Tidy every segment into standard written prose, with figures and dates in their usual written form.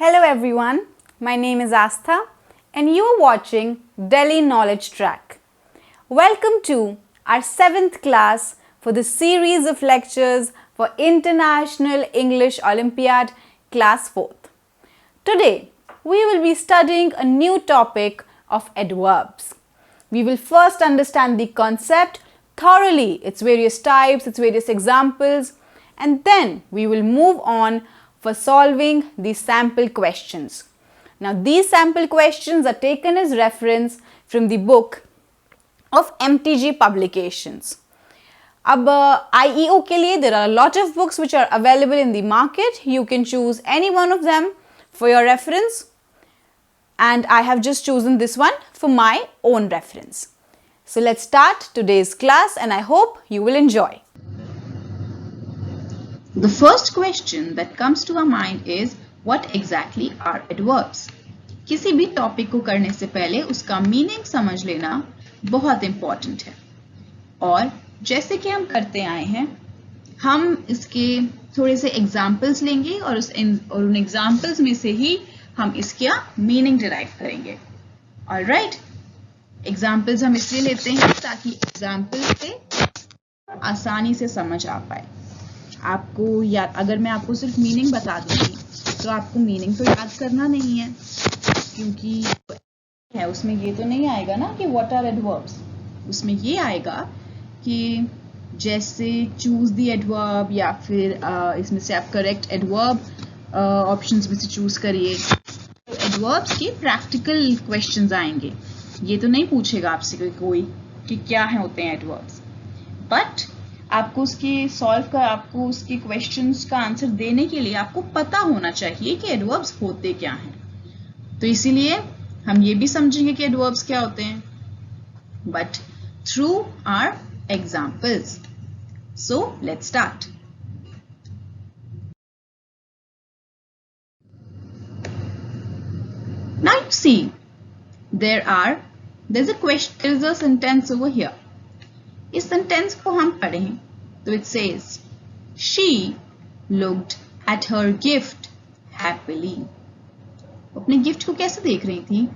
Hello everyone, my name is Aastha and you are watching Delhi Knowledge Track. Welcome to our 7th class for the series of lectures for International English Olympiad Class 4th. Today, we will be studying a new topic of adverbs. We will first understand the concept thoroughly, its various types, its various examples, and then we will move on for solving the sample questions. Now these sample questions are taken as reference from the book of MTG publications. अब IEO के लिए there are a lot of books which are available in the market. You can choose any one of them for your reference, and I have just chosen this one for my own reference. So let's start today's class and I hope you will enjoy. The first question that comes to our mind is what exactly are adverbs? किसी भी topic को करने से पहले उसका meaning समझ लेना बहुत इम्पोर्टेंट है और जैसे कि हम करते आए हैं हम इसके थोड़े से एग्जाम्पल्स लेंगे और उन एग्जाम्पल्स में से ही हम इसका मीनिंग डिराइव करेंगे. ऑलराइट, एग्जाम्पल्स हम इसलिए लेते हैं ताकि एग्जाम्पल्स से आसानी से समझ आ पाए. आपको या अगर मैं आपको सिर्फ मीनिंग बता दूंगी तो आपको मीनिंग तो याद करना नहीं है क्योंकि है उसमें ये तो नहीं आएगा ना कि व्हाट आर एडवर्ब्स. उसमें ये आएगा कि जैसे चूज द एडवर्ब या फिर इसमें से आप करेक्ट एडवर्ब ऑप्शंस में से चूज करिए. तो एडवर्ब्स के प्रैक्टिकल क्वेश्चंस आएंगे. ये तो नहीं पूछेगा आपसे कोई कि क्या है होते हैं एडवर्ब्स, बट आपको आपको उसके क्वेश्चंस का आंसर देने के लिए आपको पता होना चाहिए कि एडवर्ब्स होते क्या हैं. तो इसीलिए हम ये भी समझेंगे कि एडवर्ब्स क्या होते हैं, but through our examples. So let's start. Now you see, there's a sentence over here. इस सेंटेंस को हम पढ़ें तो it says she looked at her gift happily. अपने गिफ्ट को कैसे देख रही थी?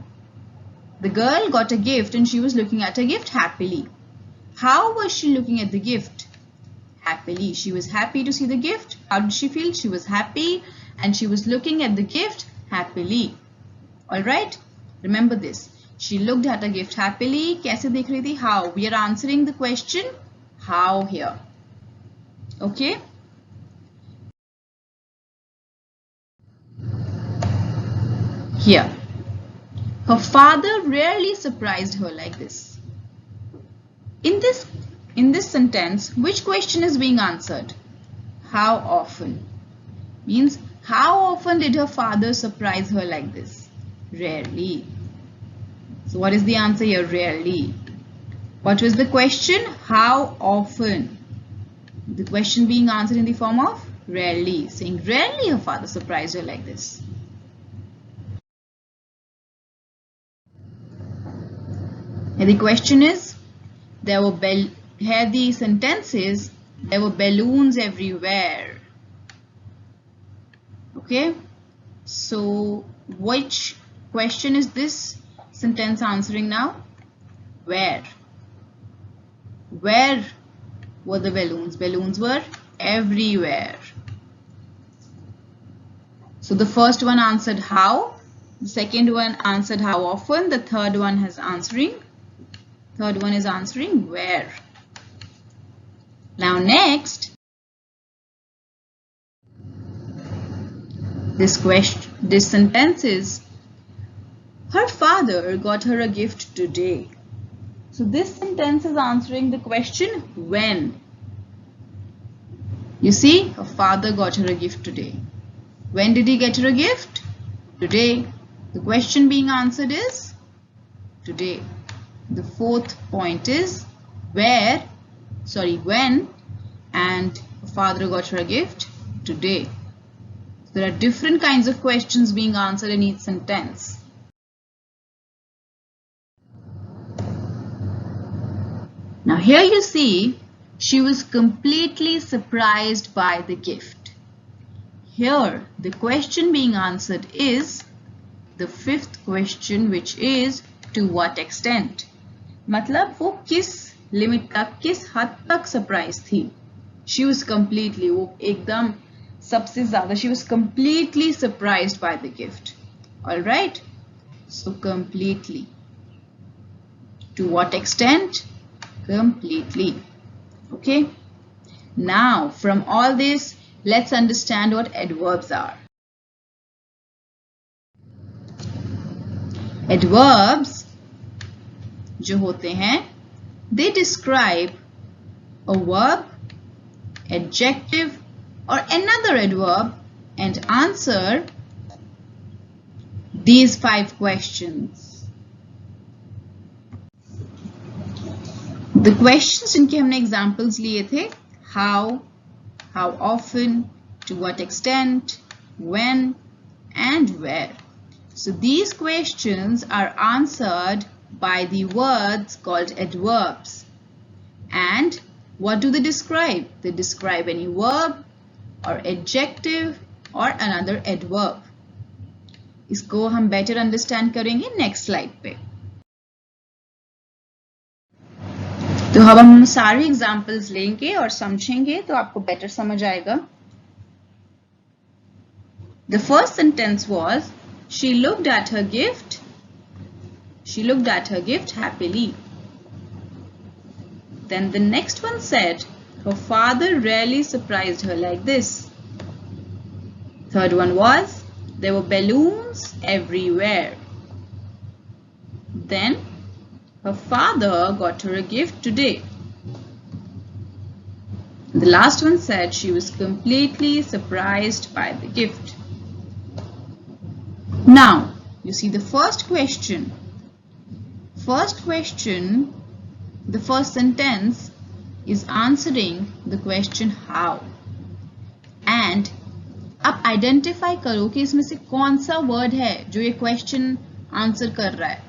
The girl got a gift and she was looking at a gift happily. How was she looking at the gift? Happily. She was happy to see the gift. How did she feel? She was happy and she was looking at the gift happily. Alright, remember this. She looked at a gift happily. कैसे देख रही थी? How? We are answering the question how here. Okay? Here. Her father rarely surprised her like this. In this sentence, which question is being answered? How often? Means how often did her father surprise her like this? Rarely. So what is the answer here? Rarely. What was the question? How often? The question being answered in the form of rarely. Saying rarely her father surprised her like this. And the question is, here the sentence is, there were balloons everywhere. Okay? So which question is this sentence answering now? Where? Where were the balloons? Balloons were everywhere. So the first one answered how, the second one answered how often, the third one is answering where. Now next, this sentence is her father got her a gift today. So this sentence is answering the question when. You see, her father got her a gift today. When did he get her a gift? Today. The question being answered is today. The fourth point is when, and her father got her a gift today. So there are different kinds of questions being answered in each sentence. Now here you see, she was completely surprised by the gift. Here, the question being answered is the fifth question, which is to what extent. मतलब वो किस limit तक, किस हद तक surprise थी. She was completely, वो एकदम सबसे ज़्यादा, she was completely surprised by the gift. All right? So completely. To what extent? Completely. Okay? Now, from all this, let's understand what adverbs are. Adverbs जो होते हैं, they describe a verb, adjective or another adverb and answer these 5 questions. The questions जिनके हमने examples लिए थे, how often, to what extent, when and where. So these questions are answered by the words called adverbs. And what do they describe? They describe any verb or adjective or another adverb. इसको हम better understand करेंगे next slide पे. तो अब हम सारे examples लेंगे और समझेंगे तो आपको better समझ आएगा. The first sentence was, she looked at her gift. She looked at her gift happily. Then the next one said, her father rarely surprised her like this. Third one was, there were balloons everywhere. Then, her father got her a gift today. The last one said she was completely surprised by the gift. Now, you see the first question. The first sentence is answering the question how. And अब identify करो कि इसमें से कौन सा word है जो ये question answer कर रहा है.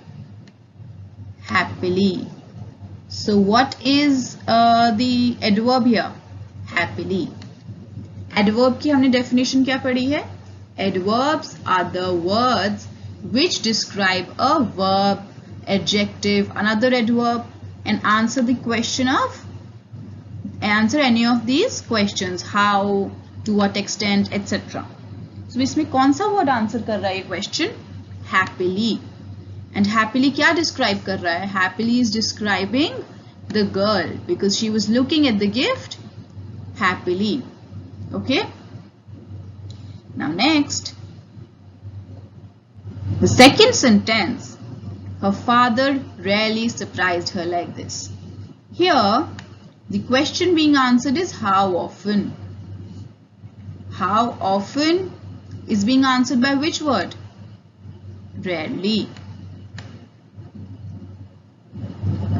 Happily. So what is the adverb here? Happily. Adverb की हमने definition क्या पढ़ी है? Adverbs are the words which describe a verb, adjective, another adverb and answer any of these questions. How, to what extent, etc. So इसमें कौन सा word answer कर रहा है ये question? Happily. And happily क्या describe कर रहा है? Happily is describing the girl because she was looking at the gift happily. Okay? Now next, the second sentence, her father rarely surprised her like this. Here, the question being answered is how often. How often is being answered by which word? Rarely.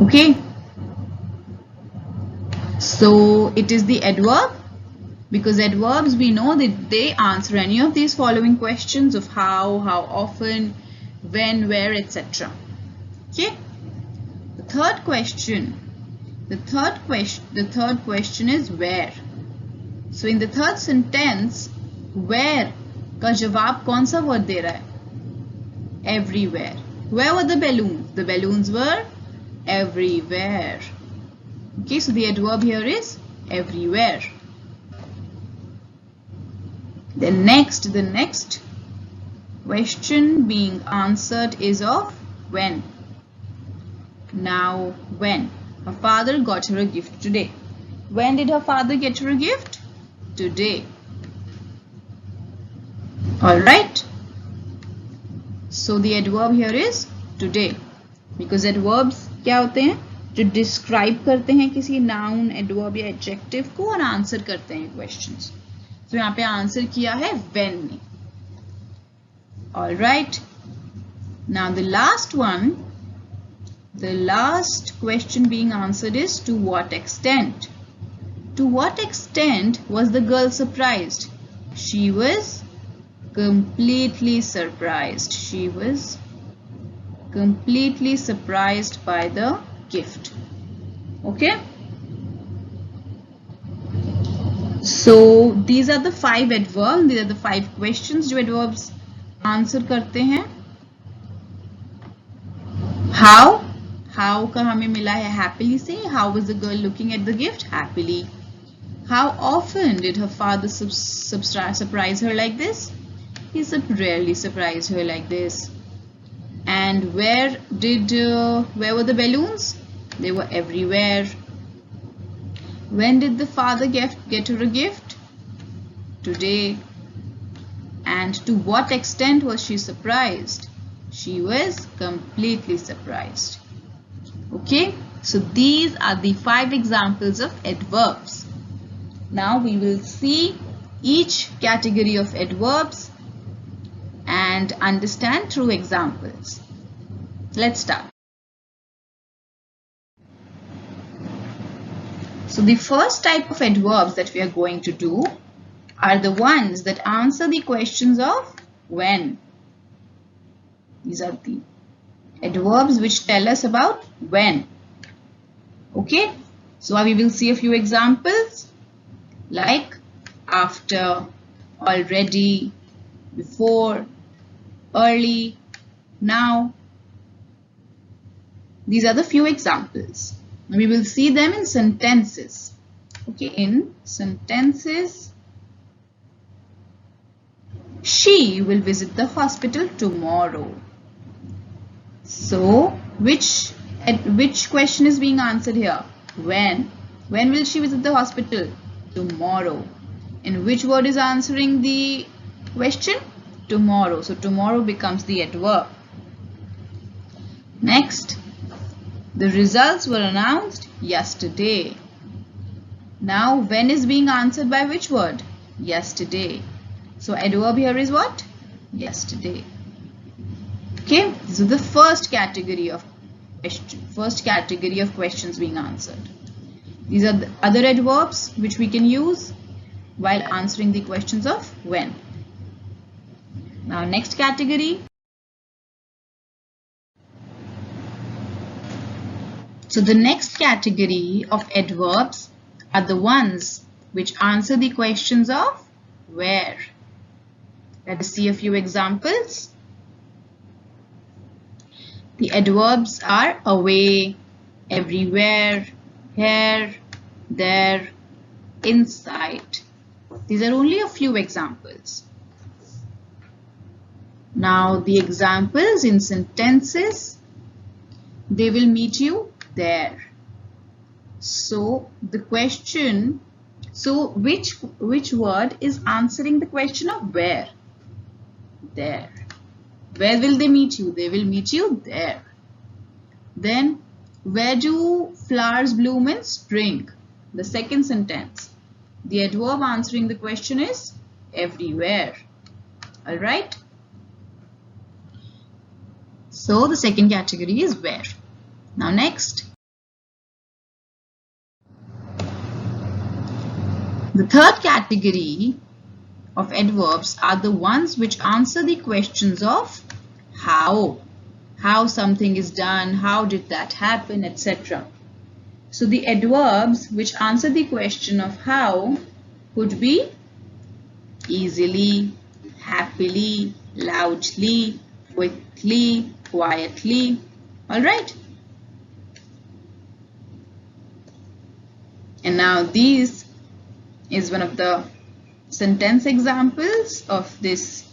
Okay. So it is the adverb. Because adverbs we know that they answer any of these following questions of how often, when, where, etc. Okay. The third question is where. So in the third sentence, where का जवाब कौन सा word दे रहा है? Everywhere. Where were the balloons? The balloons were everywhere. Okay, so the adverb here is everywhere. The next question being answered is of when. Now when. Her father got her a gift today. When did her father get her a gift? Today. Alright. So the adverb here is today. Because adverbs क्या होते हैं? जो describe करते हैं किसी noun, adverb या adjective को और answer करते हैं questions. तो यहाँ पे आंसर किया है when ने. Alright. Now the last question being answered is to what extent. To what extent was the girl surprised? She was completely surprised. She was completely surprised by the gift. Okay. So these are the 5 adverbs. These are the 5 questions जो adverbs answer करते हैं. How का हमें मिला है happily से. How was the girl looking at the gift? Happily. How often did her father surprise her like this? He rarely surprised her like this. And where were the balloons? They were everywhere. When did the father get her a gift? Today. And to what extent was she surprised? She was completely surprised. Okay, so these are the 5 examples of adverbs. Now we will see each category of adverbs and understand through examples. Let's start. So the first type of adverbs that we are going to do are the ones that answer the questions of when. These are the adverbs which tell us about when. Okay, so we will see a few examples like after, already, before, early, now. These are the few examples. We will see them in sentences. Okay, in sentences. She will visit the hospital tomorrow. So, which question is being answered here? When? When will she visit the hospital? Tomorrow. And which word is answering the question? Tomorrow. So, tomorrow becomes the adverb. Next, the results were announced yesterday. Now, when is being answered by which word? Yesterday. So, adverb here is what? Yesterday. Okay, so the first category of questions being answered. These are the other adverbs which we can use while answering the questions of when. Now, next category. So the next category of adverbs are the ones which answer the questions of where. Let us see a few examples. The adverbs are away, everywhere, here, there, inside. These are only a few examples. Now the examples in sentences, they will meet you there. So the question, so which word is answering the question of where? There. Where will they meet you? They will meet you there. Then, where do flowers bloom in spring? The second sentence. The adverb answering the question is everywhere. Alright? So, the second category is where. Now, next. The third category of adverbs are the ones which answer the questions of how. How something is done, how did that happen, etc. So the adverbs which answer the question of how could be easily, happily, loudly, quickly, quietly. Alright? And now these is one of the sentence examples of this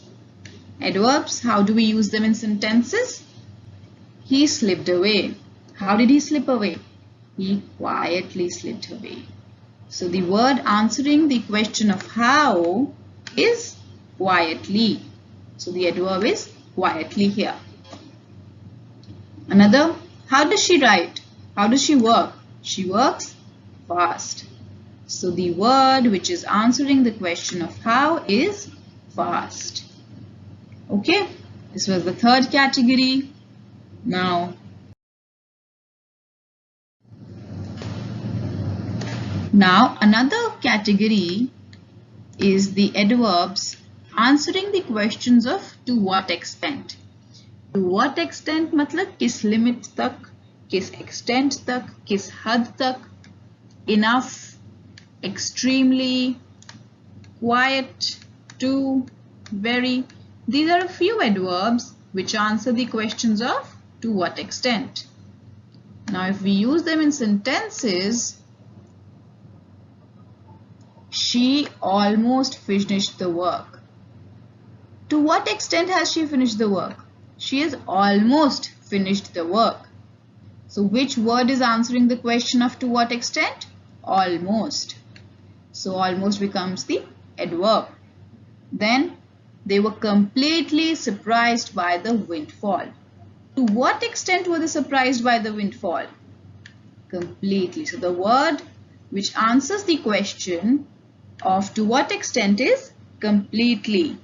adverbs. How do we use them in sentences? He slipped away. How did he slip away? He quietly slipped away. So the word answering the question of how is quietly. So the adverb is quietly here. Another, how does she write? How does she work? She works fast. So the word which is answering the question of how is fast. Okay, this was the third category. Now another category is the adverbs answering the questions of to what extent. To what extent मतलब किस limit तक, किस extent तक, किस हद तक, enough, extremely, quiet, to, very. These are a few adverbs which answer the questions of to what extent. Now if we use them in sentences, she almost finished the work. To what extent has she finished the work? She has almost finished the work. So which word is answering the question of to what extent? Almost. So almost becomes the adverb. Then they were completely surprised by the windfall. To what extent were they surprised by the windfall? Completely. So the word which answers the question of to what extent is completely.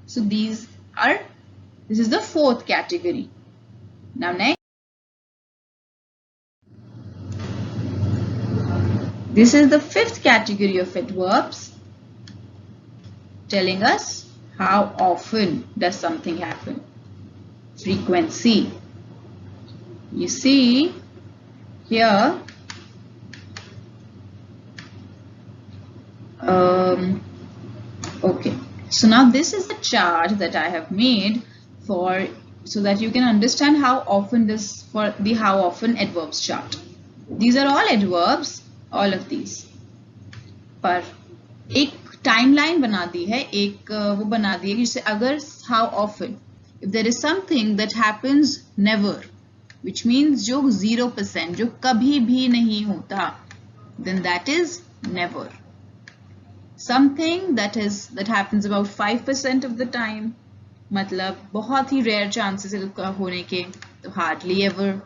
So this is the fourth category. Now next. This is the fifth category of adverbs, telling us how often does something happen. Frequency. You see here, okay. So now this is the chart that I have made so that you can understand how often how often adverbs chart. These are all adverbs, all of these. पर एक timeline बना दी है, एक वो बना दी है कि जैसे अगर how often, if there is something that happens never, which means जो 0%, जो कभी भी नहीं होता, then that is never. Something that happens about 5% of the time, मतलब बहुत ही rare chances है होने के, तो hardly ever.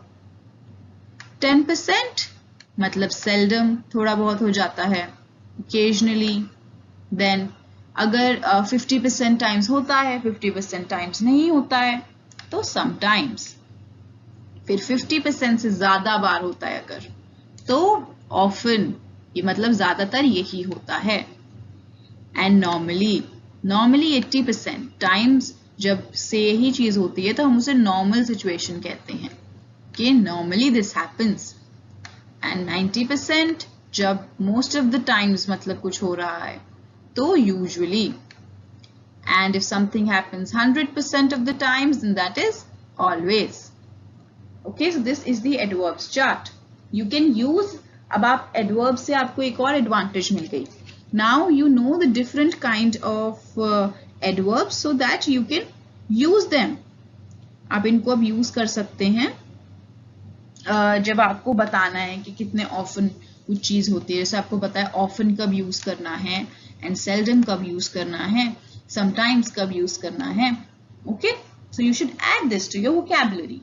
10% मतलब seldom, थोड़ा बहुत हो जाता है, occasionally. Then अगर 50% times होता है, 50% times नहीं होता है, तो sometimes. फिर 50% से ज़्यादा बार होता है अगर, तो often, ये मतलब ज़्यादातर यही होता है. And normally 80% times जब से यही चीज़ होती है तो हम उसे normal situation कहते हैं कि normally this happens. And 90% जब most of the times मतलब कुछ हो रहा है तो usually. And if something happens 100% of the times, then that is always. Okay, so this is the adverbs chart. You can use, अब आप adverbs से आपको एक और advantage मिल गई. Now you know the different kind of adverbs so that you can use them. आप इनको अब use कर सकते हैं जब आपको बताना है कि कितने often कुछ चीज होती है. जैसे आपको पता है often कब use करना है and seldom कब use करना है, sometimes कब use करना है. Okay, so you should add this to your vocabulary.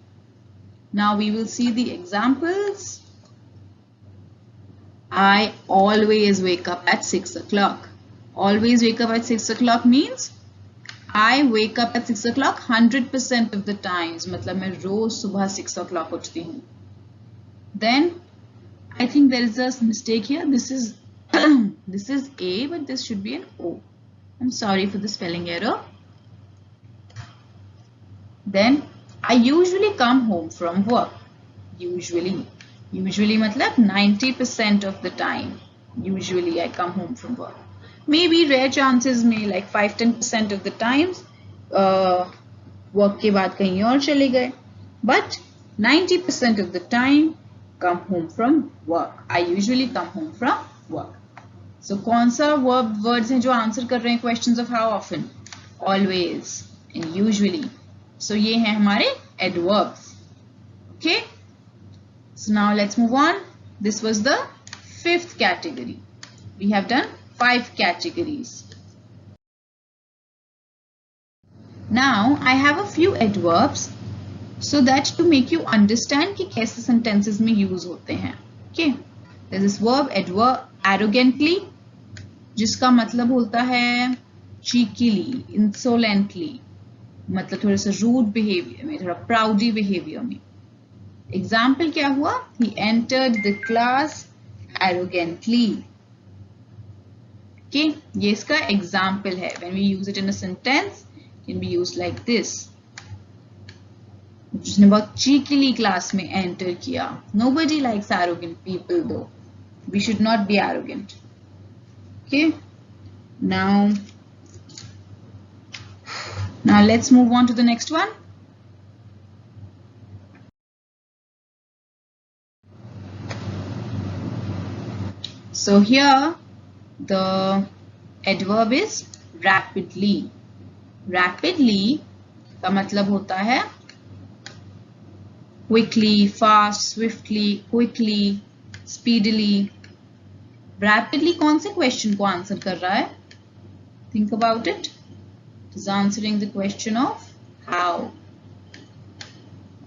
Now we will see the examples. I always wake up at 6 o'clock. Always wake up at 6 o'clock means I wake up at 6 o'clock 100% of the times. मतलब मैं रोज सुबह 6 o'clock उठती हूँ. Then I think there is a mistake here. This is this is A, but this should be an O. I'm sorry for the spelling error. Then I usually come home from work. Usually मतलब 90% of the time. Usually I come home from work. Maybe rare chances में like 5-10% of the times work के बाद कहीं और चले गए. But 90% of the time come home from work. I usually come home from work. So कौन सा words हैं जो answer कर रहे हैं questions of how often? Always and usually. So ये हैं हमारे adverbs. Okay. So now let's move on. This was the fifth category. We have done 5 categories. Now I have a few adverbs so that to make you understand कि कैसे sentences में use होते हैं. Okay. There's this adverb arrogantly, जिसका मतलब होता है cheekily, insolently, मतलब थोड़ा सा rude behavior में, थोड़ा proudy behavior में. Example क्या हुआ? He entered the class arrogantly. Okay, ये इसका example है. When we use it in a sentence, it can be used like this. जिसने बहुत cheekily class में enter किया. Nobody likes arrogant people though. We should not be arrogant. Okay. Now let's move on to the next one. So here the adverb is rapidly. Rapidly का मतलब होता है quickly, fast, swiftly, quickly, speedily. Rapidly कौन से question को answer कर रहा है? Think about it. It is answering the question of how.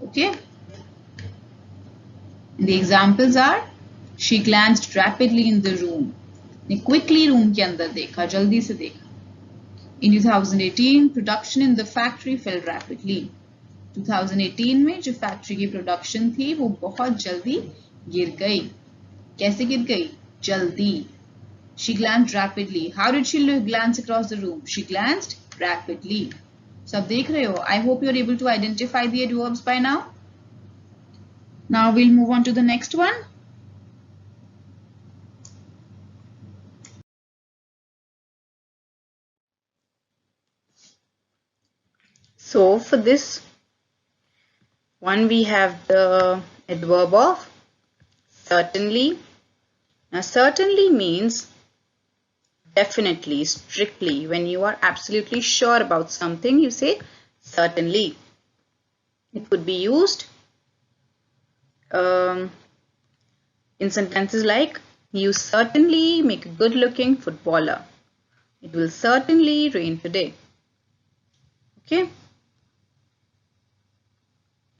Okay. And the examples are: she glanced rapidly in the room. ने quickly room के अंदर देखा, जल्दी से देखा. In 2018, production in the factory fell rapidly. 2018 में जो फैक्ट्री की प्रोडक्शन थी वो बहुत जल्दी गिर गई. कैसे गिर गई? जल्दी. She glanced rapidly. How did she glance across the room? She glanced rapidly. So आप देख रहे हो. I hope you are able to identify the adverbs by now. Now we'll move on to the next one. So for this one we have the adverb of certainly. Now certainly means definitely, strictly. When you are absolutely sure about something, you say certainly. It could be used in sentences like, you certainly make a good looking footballer. It will certainly rain today. Okay.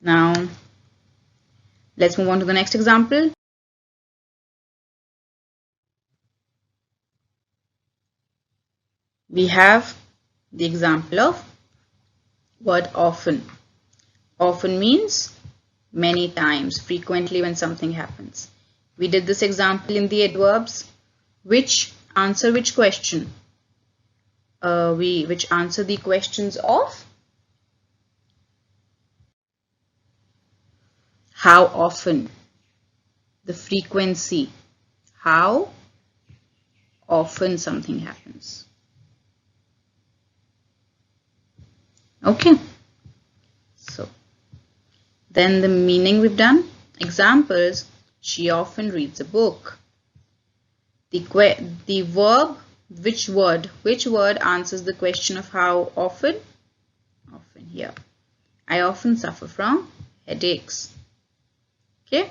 Now let's move on to the next example. We have the example of word often. Often means many times, frequently when something happens. We did this example in the adverbs. Which answer which question? Which answer the questions of how often, the frequency, how often something happens. Okay. So then the meaning we've done. Examples: she often reads a book. The verb, which word answers the question of how often? Often here. I often suffer from headaches. Okay.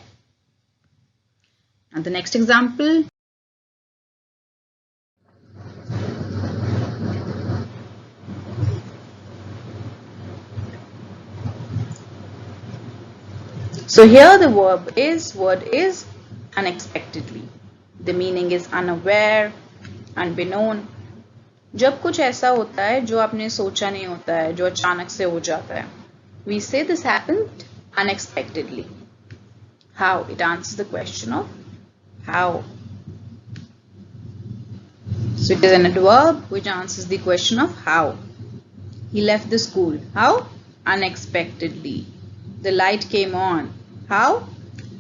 And the next example. So here the word is unexpectedly. The meaning is unaware, unbeknown. जब कुछ ऐसा होता है जो आपने सोचा नहीं होता है, जो अचानक से हो जाता है, we say this happened unexpectedly. How? It answers the question of how. So it is an adverb which answers the question of how. He left the school. How? Unexpectedly. The light came on. How?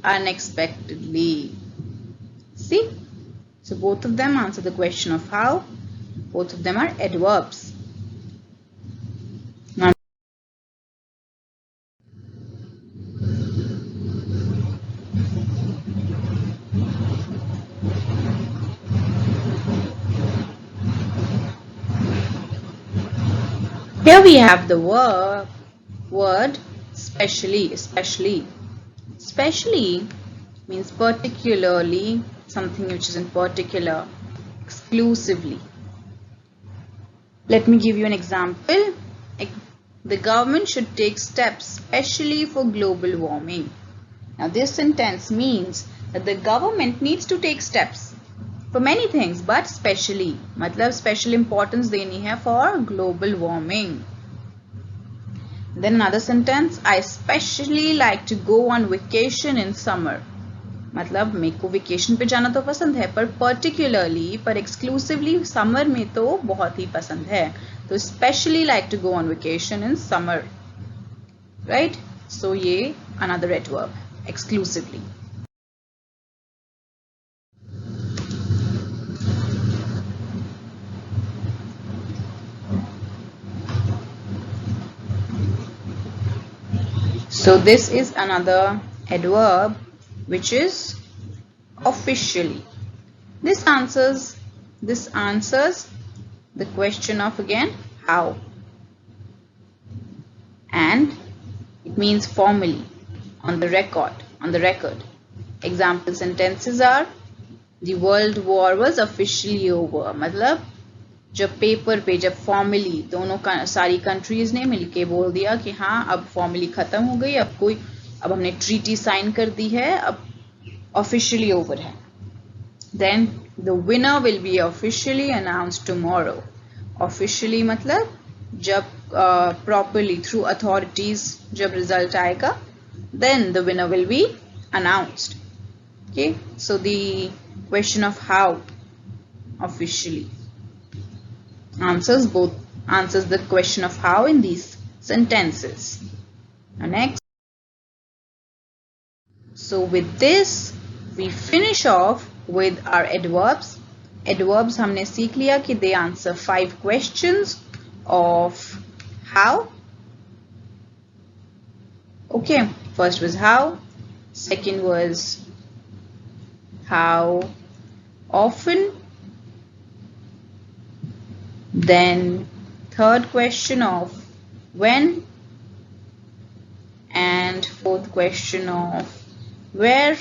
Unexpectedly. See? So both of them answer the question of how. Both of them are adverbs. Now, here we have the word specially. Specially means particularly, something which is in particular, exclusively. Let me give you an example. The government should take steps specially for global warming. Now this sentence means that the government needs to take steps for many things, but specially, मतलब special importance देनी है for global warming. Then another sentence, I especially like to go on vacation in summer. मतलब मेरे को vacation पे जाना तो पसंद है, पर पर्टिकुलरली, पर एक्सक्लूसिवली समर में तो बहुत ही पसंद है. तो specially like to go on vacation in summer. Right? So ये another adverb, exclusively. So this is another adverb which is officially. This answers the question of again how, and it means formally, on the record. Example sentences are the world war was officially over. मतलब जब paper पे जब formally दोनों सारी countries ने मिलके बोल दिया कि हाँ अब फॉर्मली खत्म हो गई, अब हमने ट्रीटी साइन कर दी है, अब ऑफिशियली ओवर है. Then the winner will be officially announced tomorrow. Officially मतलब जब प्रॉपरली थ्रू अथॉरिटीज जब रिजल्ट आएगा, then the winner will be announced. Okay, so the question of how officially answers the question of how in these sentences. Now next, so with this we finish off with our adverbs. Adverbs हमने सीख लिया कि they answer 5 questions of how. Okay, first was how, second was how often, then third question of when, and fourth question of where,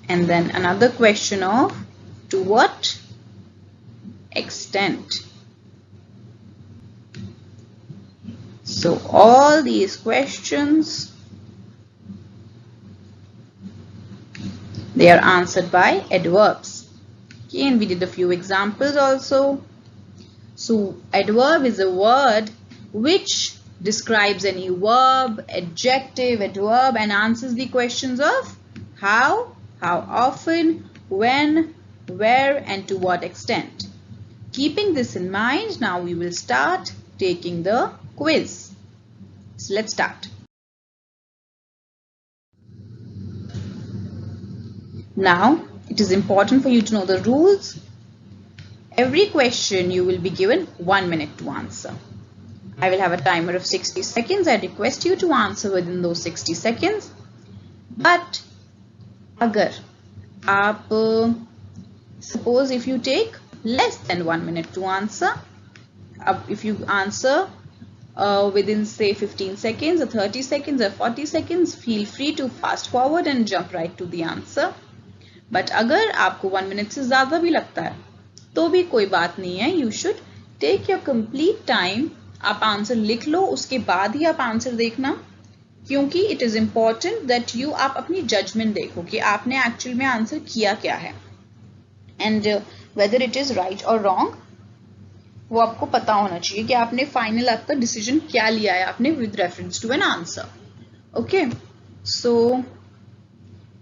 and then another question of to what extent. So all these questions, they are answered by adverbs. Okay, and we did a few examples also. So adverb is a word which describes any verb, adjective, adverb, and answers the questions of how often, when, where, and to what extent. Keeping this in mind, now we will start taking the quiz. So let's start. Now, it is important for you to know the rules. Every question you will be given 1 minute to answer. I will have a timer of 60 seconds. I request you to answer within those 60 seconds. But, agar aap, suppose if you take less than 1 minute to answer, if you answer within say 15 seconds or 30 seconds or 40 seconds, feel free to fast forward and jump right to the answer. But अगर आपको 1 minute से ज़्यादा भी लगता है तो भी कोई बात नहीं है. You should take your complete time. आप आंसर लिख लो, उसके बाद ही आप आंसर देखना, क्योंकि it is important that you आप अपनी judgment देखो कि आपने actual में आंसर किया क्या है, and whether it is right or wrong, वो आपको पता होना चाहिए कि आपने फाइनल आपका डिसीजन क्या लिया है आपने with reference to an answer. Okay, so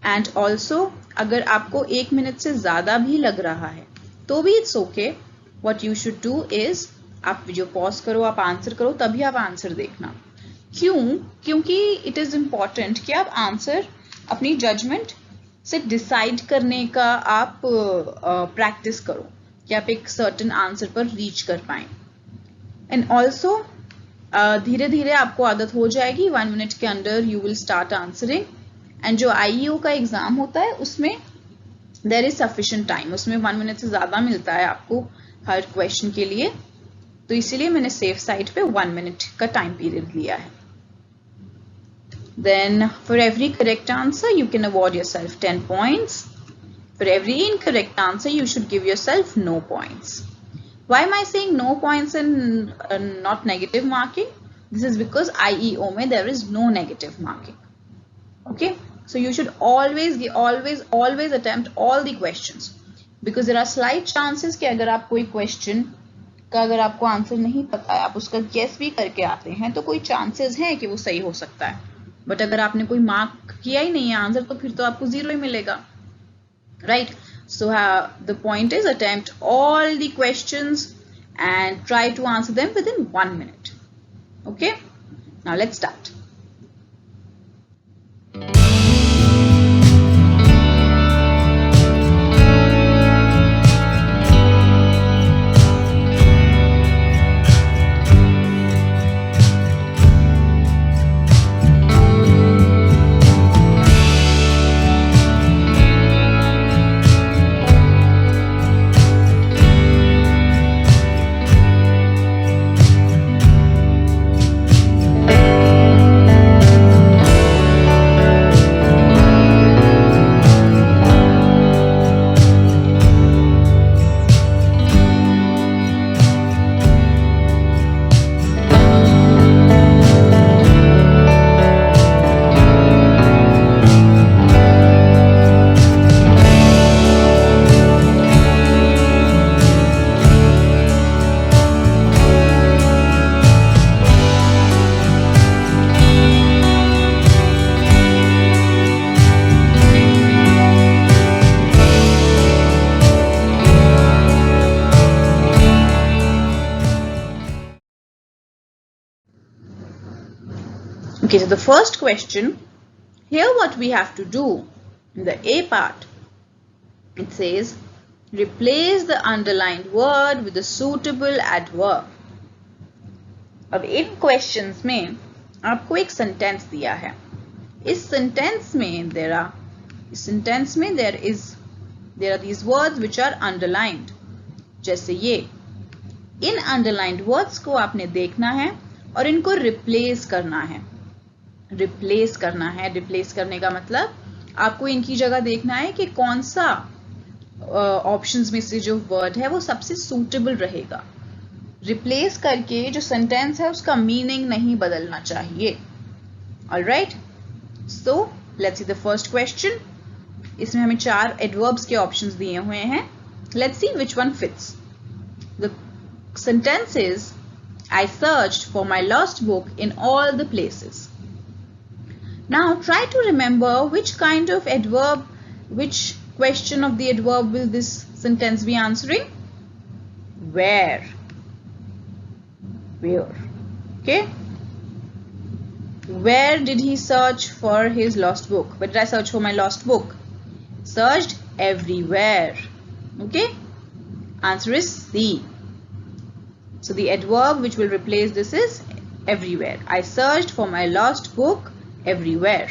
and also अगर आपको 1 मिनट से ज्यादा भी लग रहा है तो भी it's okay. What you should do is आप वीडियो पॉज करो, आप आंसर करो, तभी आप आंसर देखना. क्योंकि इट इज इम्पॉर्टेंट कि आप आंसर अपनी जजमेंट से डिसाइड करने का आप प्रैक्टिस करो कि आप एक सर्टेन आंसर पर रीच कर पाए. एंड ऑल्सो धीरे धीरे आपको आदत हो जाएगी. 1 मिनट के अंदर you will start answering. And जो IEO का एग्जाम होता है उसमें देयर इज सफिशिएंट टाइम, उसमें 1 मिनट से ज्यादा मिलता है आपको हर क्वेश्चन के लिए, तो इसीलिए मैंने सेफ साइड पे 1 मिनट का टाइम पीरियड लिया है. Then for every correct answer you can award yourself 10 points. For every incorrect answer you should give yourself no points. Why am I saying no points and not negative marking? This is because IEO mein there is no negative marking. Okay, so you should always attempt all the questions, because there are slight chances कि अगर आप कोई question का अगर आपको answer नहीं पता है, आप उसका guess भी करके आते हैं तो कोई chances हैं कि वो सही हो सकता है. बट अगर आपने कोई मार्क किया ही नहीं है आंसर तो फिर तो आपको 0 ही मिलेगा, right. So the point is attempt all the questions and try to answer them within 1 minute. Okay, now let's start. Okay, so the first question, here what we have to do in the A part, it says replace the underlined word with a suitable adverb. अब इन questions में आपको एक sentence दिया है. इस sentence में there are these words which are underlined. जैसे ये. इन underlined words को आपने देखना है और इनको replace करना है. replace करने का मतलब आपको इनकी जगह देखना है कि कौन सा ऑप्शंस में से जो वर्ड है वो सबसे सूटेबल रहेगा. रिप्लेस करके जो सेंटेंस है उसका मीनिंग नहीं बदलना चाहिए. Alright, so let's see the first question. इसमें हमें 4 एडवर्ब्स के ऑप्शंस दिए हुए हैं. Let's see which one fits. The sentence is I searched for my lost book in all the places. Now try to remember which kind of adverb, which question of the adverb will this sentence be answering? Where. Okay, where did he search for his lost book? Where did I search for my lost book? Searched everywhere. Okay, answer is C. So the adverb which will replace this is everywhere. I searched for my lost book everywhere.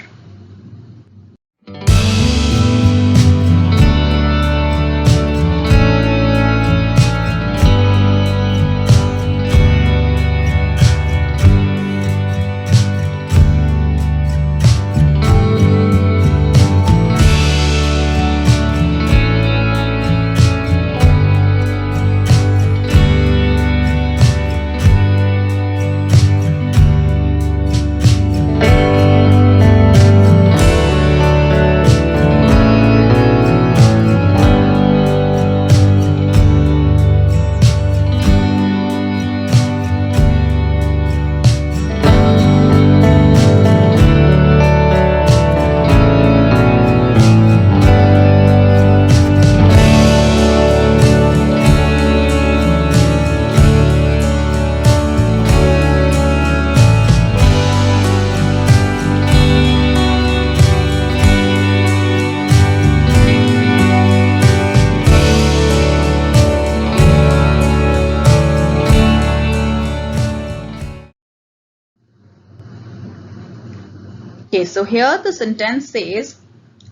Okay, so here the sentence says,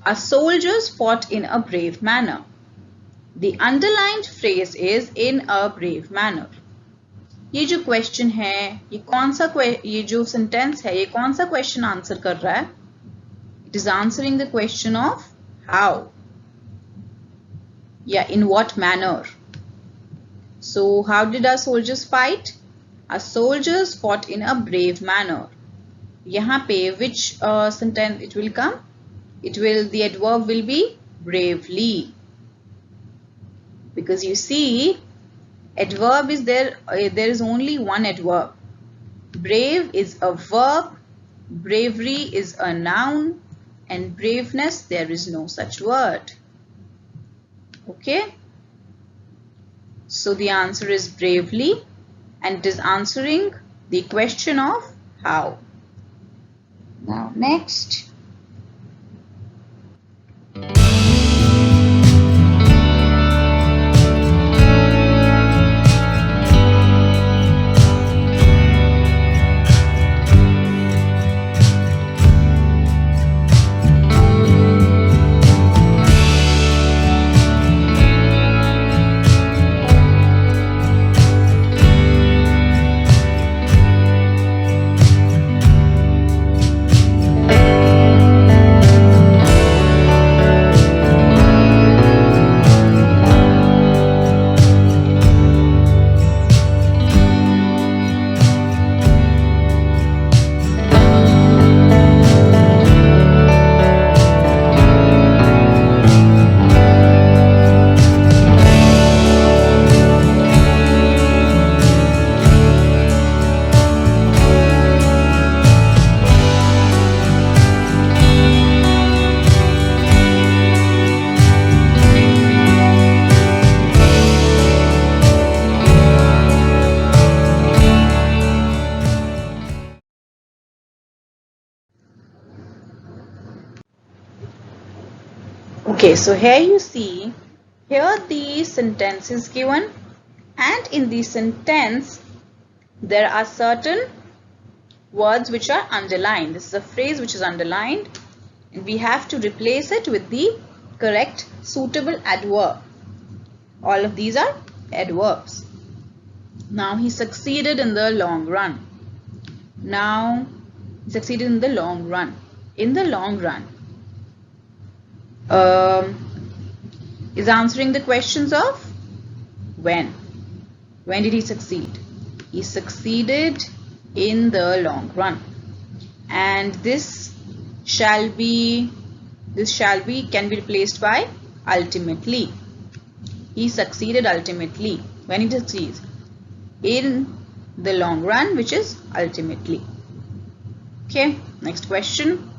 our soldiers fought in a brave manner. The underlined phrase is in a brave manner. ये जो question है, ये जो sentence है, ये कौन सा question answer कर रहा है? It is answering the question of how. Yeah, in what manner. So how did our soldiers fight? Our soldiers fought in a brave manner. यहाँ पे which sentence it will come? The adverb will be bravely. Because you see, adverb is there is only one adverb. Brave is a verb, bravery is a noun, and braveness there is no such word. Okay? So the answer is bravely, and it is answering the question of how. Now next. Okay, so here you see, here the sentence is given, and in the sentence there are certain words which are underlined. This is a phrase which is underlined, and we have to replace it with the correct suitable adverb. All of these are adverbs. Now he succeeded in the long run. Now he succeeded in the long run. In the long run is answering the questions of when. When did he succeed? He succeeded in the long run. And this shall be can be replaced by ultimately. He succeeded ultimately. When he succeeds? In the long run, which is ultimately. Okay, next question.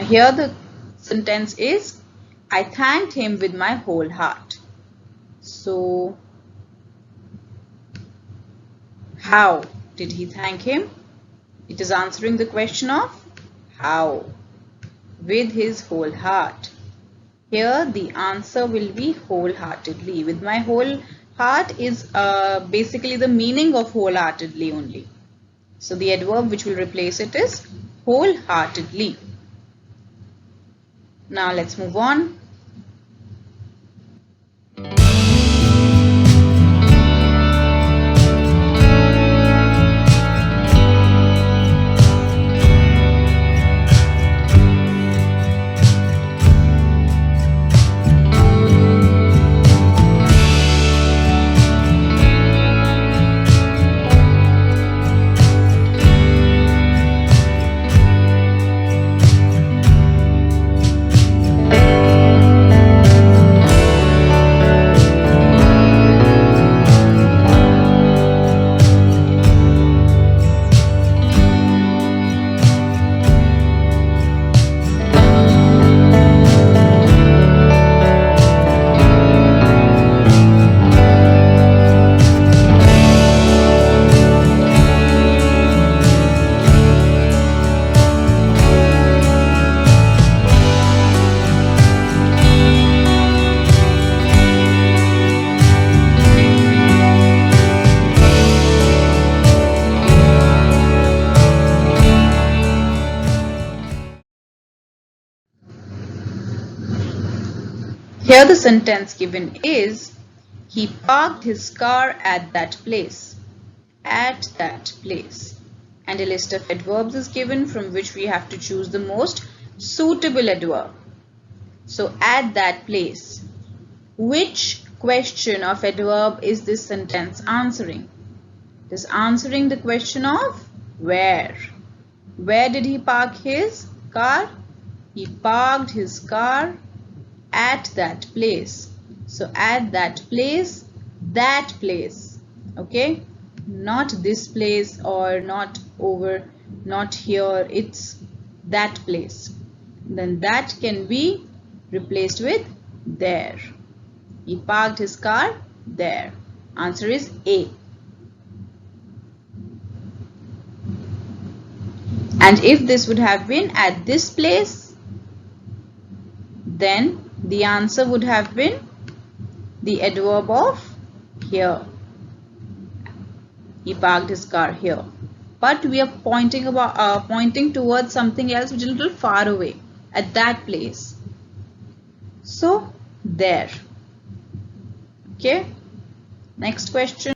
Here the sentence is, I thanked him with my whole heart. So, how did he thank him? It is answering the question of how. With his whole heart. Here the answer will be wholeheartedly. With my whole heart is basically the meaning of wholeheartedly only. So the adverb which will replace it is wholeheartedly. Now let's move on. Here the sentence given is, he parked his car at that place. At that place. And a list of adverbs is given from which we have to choose the most suitable adverb. So at that place. Which question of adverb is this sentence answering? It is answering the question of where. Where did he park his car? He parked his car at that place. So at that place, okay, not this place or not over, not here, it's that place. Then that can be replaced with there. He parked his car there. Answer is A. And if this would have been at this place, then the answer would have been the adverb of here. He parked his car here. But we are pointing towards something else which is a little far away, at that place. So there. Okay. Next question.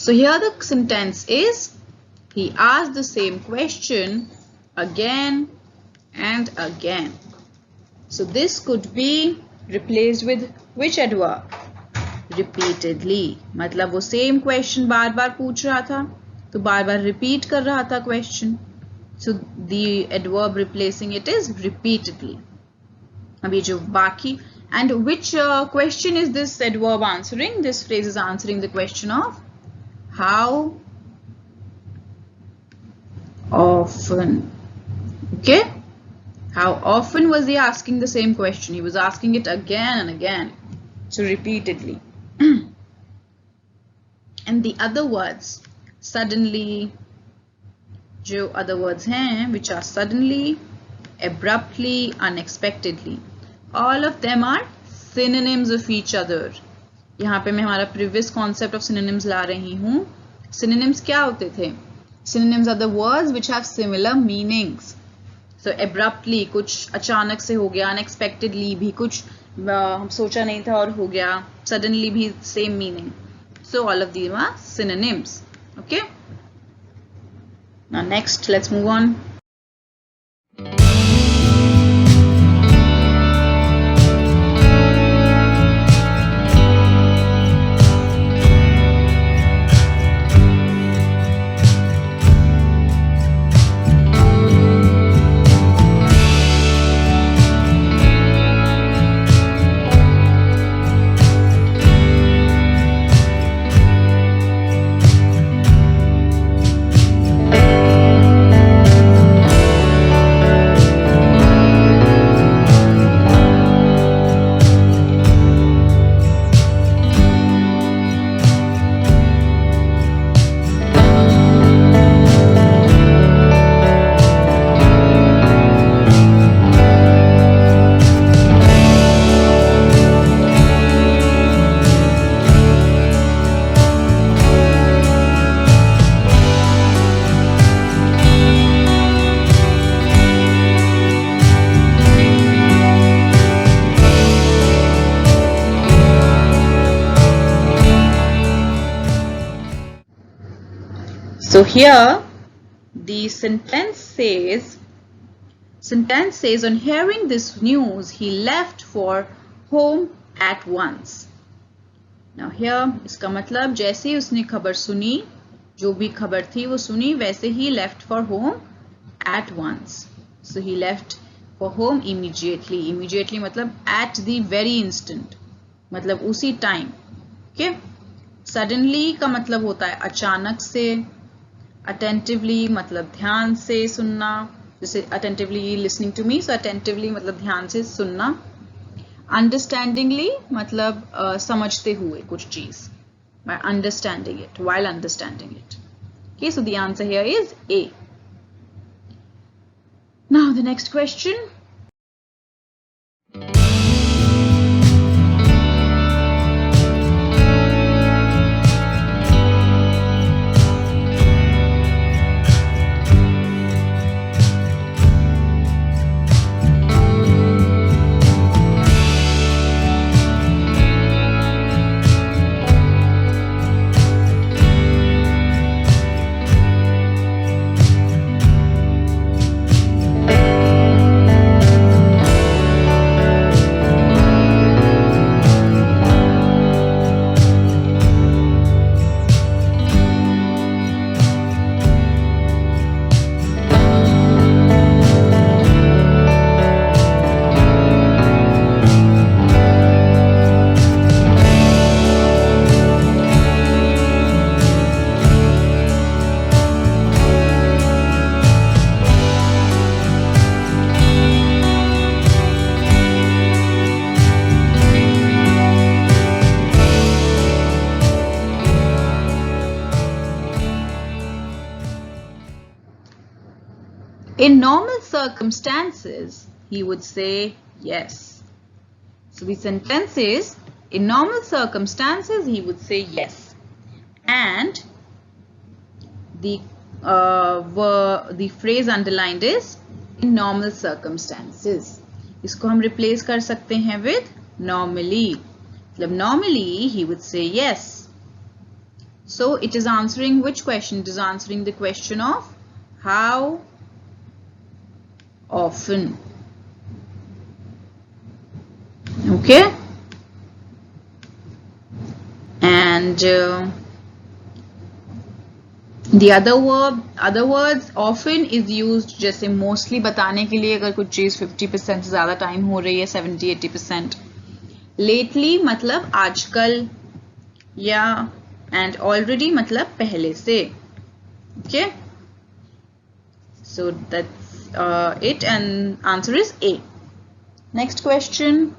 So here the sentence is, he asked the same question again and again. So this could be replaced with which adverb? Repeatedly. मतलब वो same question बार बार पूछ रहा था, तो बार बार repeat कर रहा था question. So the adverb replacing it is repeatedly. अब ये जो बाकी, and which question is this adverb answering? This phrase is answering the question of how often. Okay, how often was he asking the same question? He was asking it again and again, so repeatedly. And the other words, suddenly, जो other words हैं which are suddenly, abruptly, unexpectedly, all of them are synonyms of each other. यहाँ पे मैं हमारा previous concept of synonyms ला रही हूँ. Synonyms क्या होते थे? Synonyms are the words which have similar meanings. So abruptly कुछ अचानक से हो गया, unexpectedly भी कुछ हम सोचा नहीं था और हो गया, suddenly भी same meaning. So all of these are synonyms. Okay. Now next, let's move on. So here the sentence says on hearing this news he left for home at once. Now here इसका मतलब जैसे ही उसने खबर सुनी, जो भी खबर थी वो सुनी, वैसे ही left for home at once. So he left for home immediately. Immediately मतलब at the very instant, मतलब उसी time. Okay? Suddenly का मतलब होता है अचानक से. Attentively मतलब ध्यान से सुनना, जैसे attentively listening to me, so attentively मतलब ध्यान से सुनना. Understandingly मतलब समझते हुए कुछ चीज, by understanding it, while understanding it. Okay, so the answer here is A. Now the next question. In normal circumstances, he would say yes. So the sentence is, in normal circumstances, he would say yes. And the phrase underlined is in normal circumstances. इसको हम replace कर सकते हैं with normally. मतलब normally he would say yes. So it is answering which question? It is answering the question of how often. Okay. And the other words often is used जैसे mostly बताने के लिए अगर कुछ चीज 50% से ज़्यादा टाइम हो रही है 70-80%. Lately मतलब आजकल या and already मतलब पहले से. Okay. So that's it, and answer is A. Next question.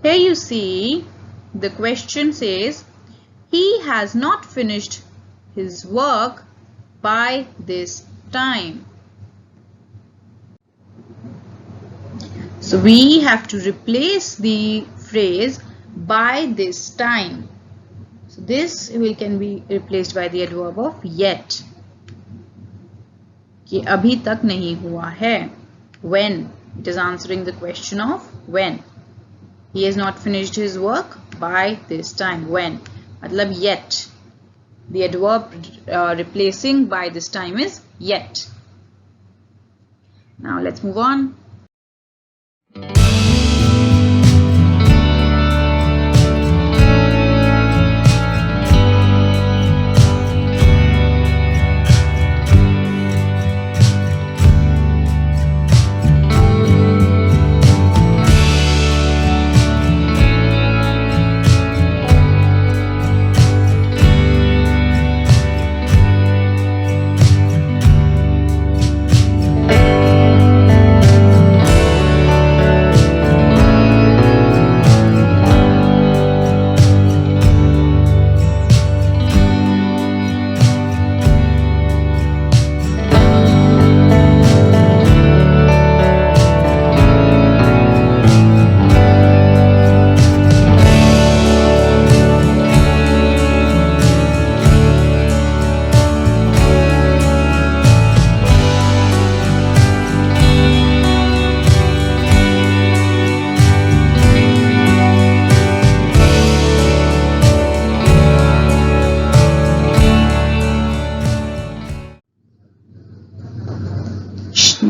Here you see the question says he has not finished his work by this time. So we have to replace the phrase by this time. So this can be replaced by the adverb of yet. कि अभी तक नहीं हुआ है. When. It is answering the question of when. He has not finished his work by this time. When. मतलब yet. The adverb replacing by this time is yet. Now let's move on.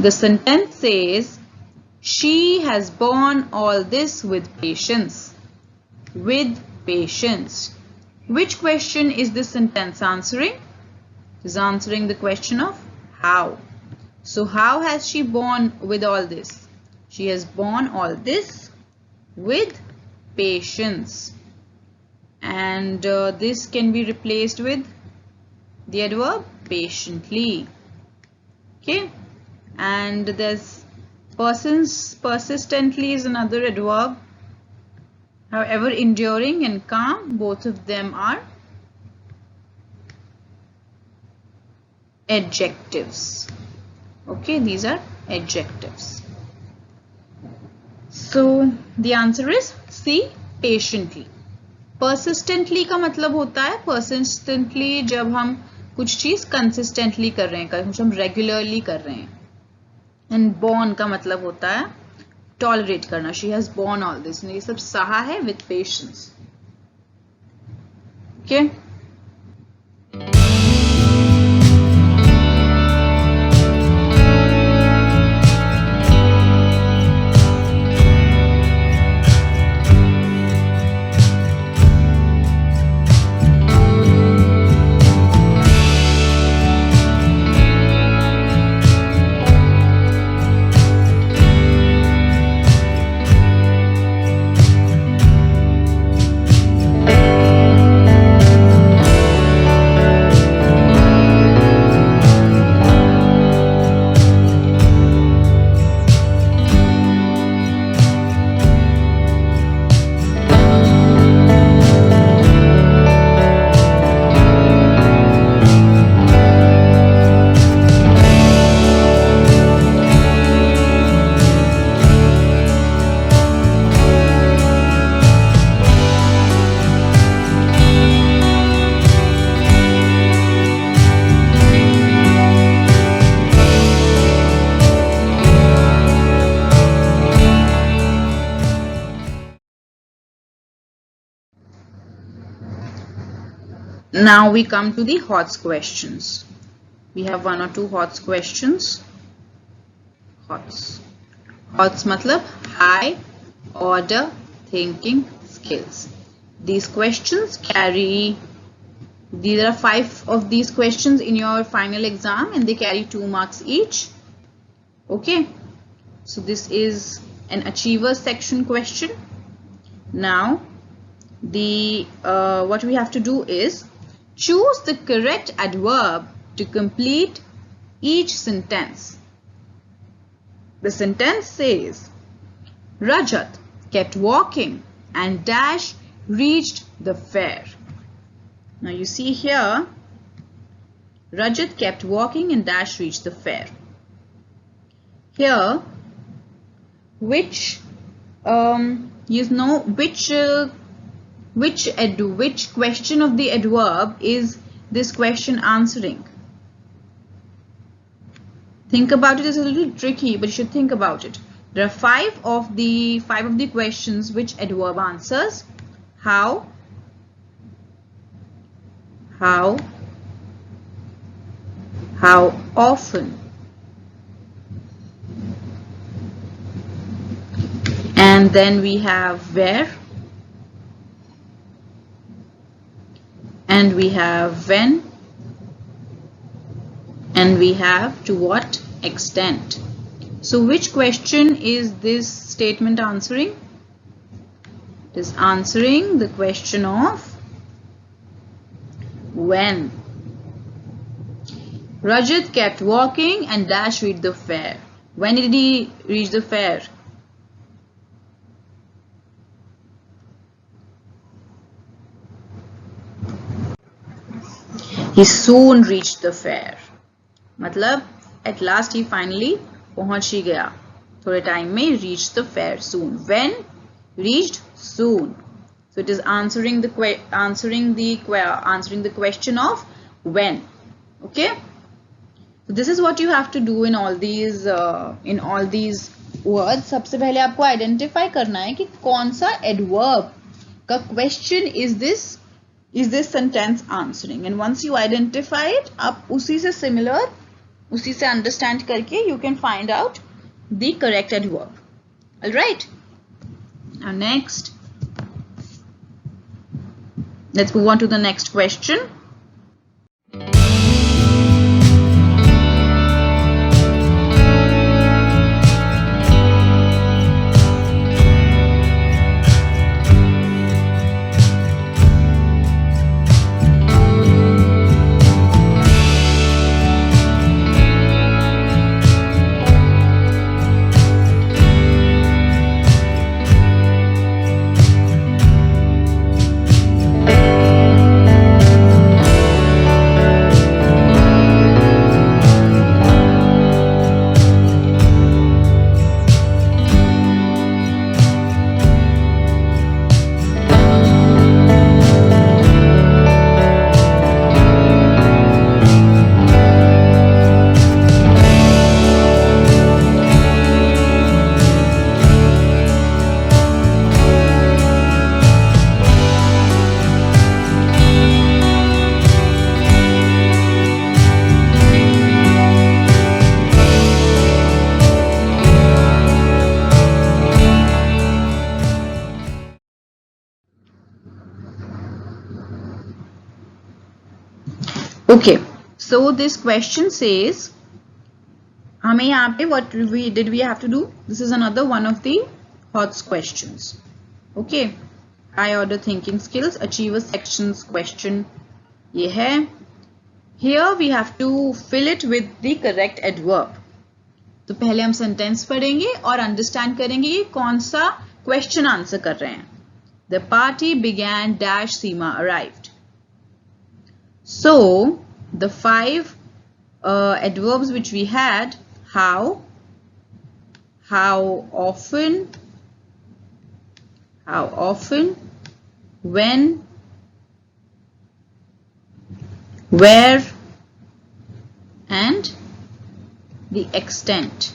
The sentence says, she has borne all this with patience. With patience. Which question is this sentence answering? It is answering the question of how. So how has she borne with all this? She has borne all this with patience. And this can be replaced with the adverb patiently. Okay. And there's persistently is another adverb. However, enduring and calm, both of them are adjectives. Okay, these are adjectives. So the answer is C, patiently. Persistently का मतलब होता है persistently जब हम कुछ चीज consistently कर रहे हैं, कुछ हम regularly कर रहे हैं. And borne का मतलब होता है tolerate करना. She has borne all this. ये सब सहा है with patience. Okay. Now we come to the HOTS questions. We have one or two HOTS questions. HOTS. HOTS matlab high order thinking skills. These questions carry, there are 5 of these questions in your final exam and they carry 2 marks each. Okay. So this is an achiever section question. Now the what we have to do is choose the correct adverb to complete each sentence. The sentence says, Rajat kept walking and dash reached the fair. Now you see here, Rajat kept walking and dash reached the fair. Here, which which question of the adverb is this question answering? Think about it. It's a little tricky, but you should think about it. There are 5 of the questions which adverb answers. How often, and then we have where, and we have when, and we have to what extent. So which question is this statement answering? It is answering the question of when. Rajat kept walking and dash reached the fair. When did he reach the fair? He soon reached the fair. मतलब at last he finally पहुंच ही गया. थोड़े time में reached the fair soon. When? Reached soon. So it is answering the question of when. Okay. So this is what you have to do in all these words. सबसे पहले आपको identify करना है कि कौन सा adverb का question is this sentence answering, and once you identify it, आप उसी से similar, उसी से understand करके you can find out the correct adverb. All right. Now next, let's move on to the next question. Okay, so this question says, हमें यहाँ पे what did we have to do? This is another one of the HOTS questions. Okay, high order thinking skills, achiever sections question ये है. Here we have to fill it with the correct adverb. तो पहले हम sentence पढ़ेंगे और understand करेंगे कि कौन सा क्वेश्चन आंसर कर रहे हैं. The party began dash Seema arrived. So the 5 adverbs which we had: how often, when, where, and the extent.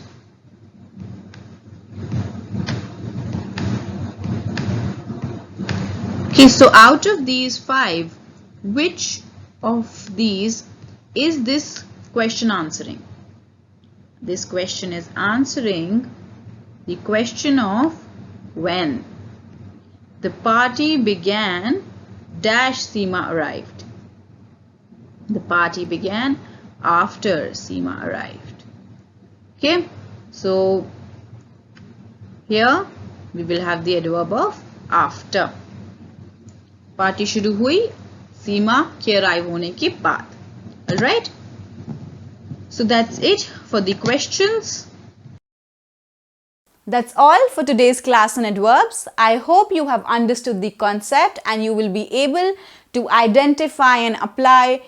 Okay, so out of these 5, which of these is this question answering? This question is answering the question of when. The party began dash Seema arrived. The party began after Seema arrived. Okay, so here we will have the adverb of after. Party शुरू हुई सीमा के arrive होने के बाद. Alright, so that's it for the questions. That's all for today's class on adverbs. I hope you have understood the concept and you will be able to identify and apply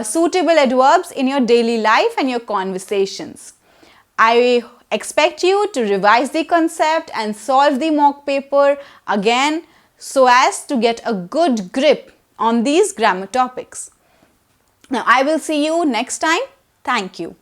suitable adverbs in your daily life and your conversations. I expect you to revise the concept and solve the mock paper again so as to get a good grip on these grammar topics. Now, I will see you next time. Thank you.